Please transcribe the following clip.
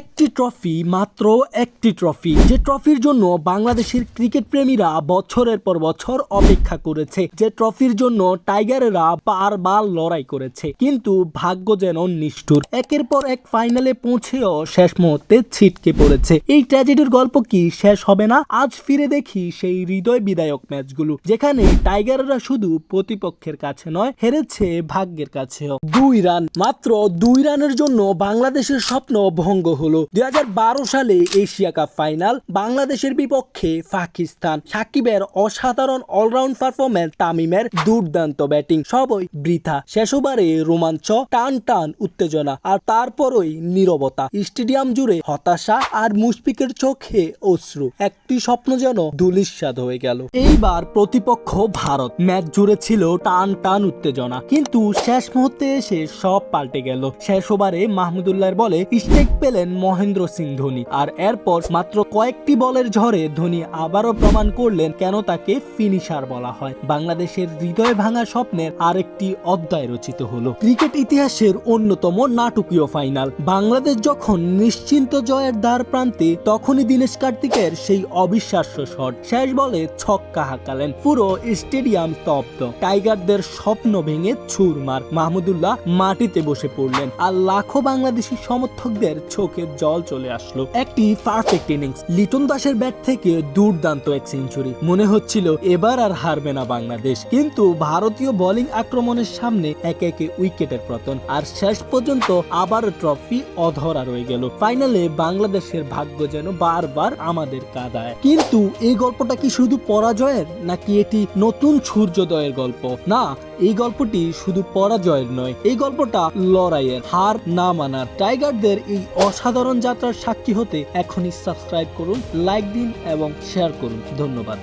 একটি ট্রফি, মাত্র একটি ট্রফি, যে ট্রফির জন্য বাংলাদেশের ক্রিকেট প্রেমীরা বছরের পর বছর অপেক্ষা করেছে, যে ট্রফির জন্য টাইগারেরা বারবার লড়াই করেছে, কিন্তু ভাগ্য যেন নিষ্ঠুর। একের পর এক ফাইনালে পৌঁছেও শেষ মুহূর্তে ছিটকে পড়েছে। এই ট্র্যাজেডির গল্প কি শেষ হবে না? আজ ফিরে দেখি সেই হৃদয় বিদায়ক ম্যাচগুলো, যেখানে টাইগাররা শুধু প্রতিপক্ষের কাছে নয়, হেরেছে ভাগ্যের কাছেও। 2 রান, মাত্র 2 রানের জন্য বাংলাদেশের স্বপ্ন ভঙ্গ হলো। 2012 সালে এশিয়া কাপ ফাইনাল, বাংলাদেশের বিপক্ষে পাকিস্তান। সাকিবের অসাধারণ অলরাউন্ড পারফরম্যান্স, তামিমের দুর্দান্ত ব্যাটিং, সবই বৃথা। শেষ ওভারে রোমাঞ্চ, টান টান উত্তেজনা, আর তারপরই নীরবতা। স্টেডিয়াম জুড়ে হতাশা, আর মুশফিকের চোখে অশ্রু। একটি স্বপ্ন যেন ধূলিসাৎ হয়ে গেল। এইবার প্রতিপক্ষ ভারত। ম্যাচ জুড়ে ছিল টান টান উত্তেজনা, কিন্তু শেষ মুহূর্তে এসে সব পাল্টে গেল। শেষ ওভারে মাহমুদুল্লাহর বলে স্ট্রাইক পেলেন মহেন্দ্র সিং ধোনি, আর এরপর মাত্র কয়েকটি বলের ঝড়ে ধোনি আবারও প্রমাণ করলেন কেন তাকে ফিনিশার বলা হয়। বাংলাদেশের হৃদয় ভাঙা স্বপ্নের আরেকটি অধ্যায় রচিত হলো। ক্রিকেট ইতিহাসের অন্যতম নাটকীয় ফাইনাল। বাংলাদেশ যখন নিশ্চিন্ত জয়ের দ্বার প্রান্তে, তখনই দীনেশ কার্তিকের সেই অবিশ্বাস্য শট। শেষ বলে ছক্কা হাঁকালেন, পুরো স্টেডিয়াম স্তব্ধ। টাইগারদের স্বপ্ন ভেঙে চুরমার। মাহমুদুল্লাহ মাটিতে বসে পড়লেন, আর লাখো বাংলাদেশি সমর্থকদের চোখে জল চলে আসলো। একটি পারফেক্ট ইনিংস, লিটন দাসের ব্যাট থেকে দুর্দান্ত এক সেঞ্চুরি। মনে হচ্ছিল এবার আর হারবে না বাংলাদেশ, কিন্তু ভারতীয় বোলিং আক্রমণের সামনে একে একে উইকেটের পতন, আর শেষ পর্যন্ত আবার ট্রফি অধরা রয়ে গেল। ফাইনালে বাংলাদেশের ভাগ্য যেন বারবার আমাদের কাঁদায়। কিন্তু এই গল্পটা কি শুধু পরাজয়ের, নাকি এটি নতুন সূর্যোদয়ের গল্প? না, এই গল্পটি শুধু পরাজয়ের নয়, এই গল্পটা লড়াইয়ের, হার না মানার। টাইগারদের এই অসাধারণ যাত্রার সাক্ষী হতে এখনই সাবস্ক্রাইব করুন, লাইক দিন এবং শেয়ার করুন। ধন্যবাদ।